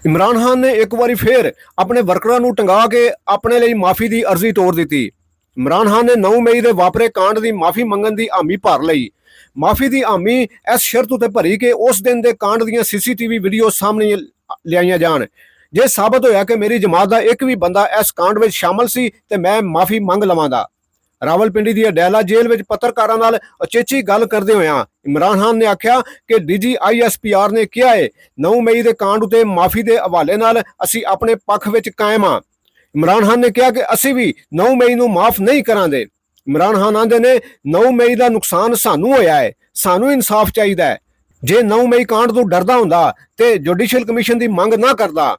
इमरान खान ने एक बार फिर अपने वर्करां नूं टंगा के अपने लिए माफ़ी की अर्जी तोड़ दी। इमरान खान ने 9 मई के वापरे कांड की माफ़ी मंगण की हामी भर लई। माफ़ी की हामी इस शर्त उत्ते भरी कि उस दिन के कांड दी CCTV वीडियो सामने लियाईयां जाण। जे साबित होया कि मेरी जमात का एक भी बंदा इस कांड में शामिल सी ते मैं माफ़ी मंग लवांगा। रावलपिंडी की अडैला जेल में पत्रकारों नाल उचेची गल करदे होया इमरान खान ने आख्या कि DG ISPR ने कहा है 9 मई के कांड उत्ते माफ़ी के हवाले नाल असी अपने पक्ष विच कायम हाँ। इमरान खान ने कहा कि असी भी 9 मई नूं माफ़ नहीं करांगे। इमरान खान आंदे ने 9 मई का नुकसान सानू होया है, सानू इंसाफ चाहिए है। जे 9 मई कांड तो डरदा हुंदा ते जुडिशियल कमीशन की मंग ना करदा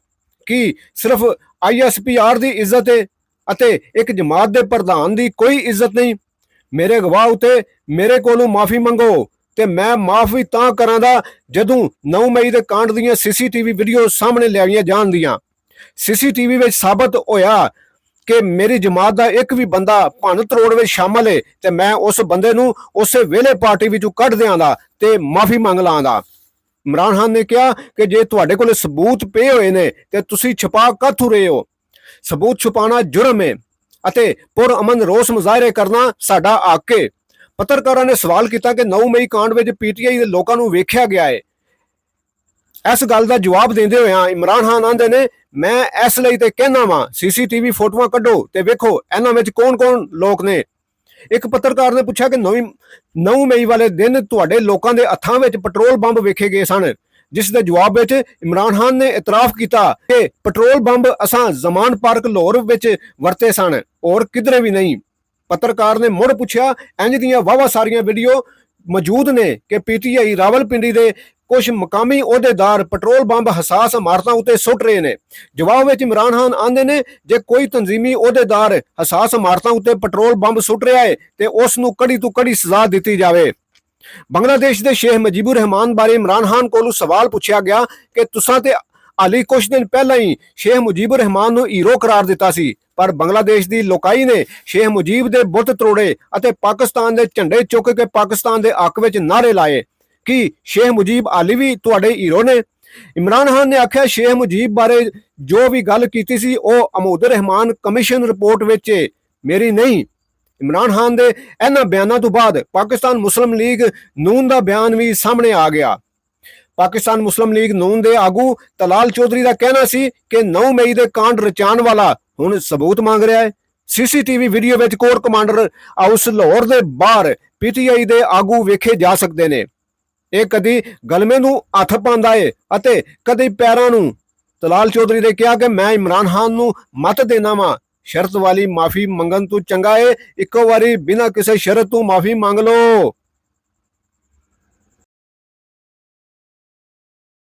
कि सिर्फ ISPR की इज्जत है ਅਤੇ एक जमात के प्रधान की कोई इज्जत नहीं। मेरे गवाह उत्ते मेरे कोलों माफ़ी मंगो ते मैं माफ़ भी तां करांगा जदों 9 मई के कांड दी CCTV वीडियो सामने लियाईयां जाण दियां। CCTV में साबित होया कि मेरी जमात का एक भी बंदा भन तरोड़ में शामिल है ते मैं उस बंदे नूं उस वेले पार्टी विचों कढ दियांगा ते माफ़ी मंग लांगा। इमरान खान ने कहा कि जे तुहाडे कोल सबूत पे होए ने ते तुसीं छुपा काथों रहे हो। सबूत छुपाना जुर्म है अते पुरअमन रोस मुजाहरे करना साडा हक है। पत्रकारों ने सवाल किया कि 9 मई कांड में PTI के लोगों को वेख्या गया है। इस गल का जवाब देंदे होया इमरान खान आंदे ने मैं इस लई ते कहना वा CCTV फोटोआं कढो ते वेखो इन्हां विच कौन कौन लोग ने। एक पत्रकार ने पूछा कि 9 मई वाले दिन तुहाडे लोकां दे हत्थां विच पेट्रोल बंब वेखे गए सन, जिस दे जवाब विच इमरान खान ने इतराफ किया कि पेट्रोल बंब असां जमान पार्क लाहौर विच वरते सन और किधरे भी नहीं। पत्रकार ने मुड़ पूछा इंज दियां वावा सारियां वीडियो मौजूद ने कि PTI रावलपिंडी दे कुछ मकामी अहुदेदार पेट्रोल बंब हसास इमारतां उत्ते सुट रहे ने। जवाब विच इमरान खान आंदे ने जे कोई तंजीमी अहुदेदार हसास इमारतां उत्ते पेट्रोल बंब सुट रहा है ते उस नूं कड़ी तो कड़ी सजा दी जाए। बांग्लादेश के शेख मुजीबुर रहमान बारे इमरान खान को सवाल पूछा गया कि तुसां ते हाली कुछ दिन पहला ही शेख मुजीबुर रहमान नूं हीरो करार दिता सी, पर बांग्लादेश की लोकाई ने शेख मुजीब के बुत तरोड़े अते पाकिस्तान के झंडे चुक के पाकिस्तान के हक विच नारे लाए कि शेख मुजीब हाली भी तुहाडे हीरो ने। इमरान खान ने आख्या शेख मुजीब बारे जो भी गल कीती सी ओ अमूद रहमान कमीशन रिपोर्ट विच मेरी नहीं। इमरान खान के इन्हां बयानों तो बाद पाकिस्तान मुस्लिम लीग नून का बयान भी सामने आ गया। पाकिस्तान मुस्लिम लीग नून के आगू तलाल चौधरी का कहना सी कि 9 मई के कांड रचाण वाला हुण सबूत मांग रहा है। CCTV वीडियो में कोर कमांडर हाउस लाहौर के बाहर PTI के आगू वेखे जा सकते हैं। यह कदी गलमे नूं हथ पांदा है अते कदी पैरां नूं। तलाल चौधरी ने कहा कि मैं इमरान खान नूं मत देना वा शर्त वाली माफ़ी मंगन तो चंगा है इको वारी बिना किसी शर्त तो माफ़ी मंग लो।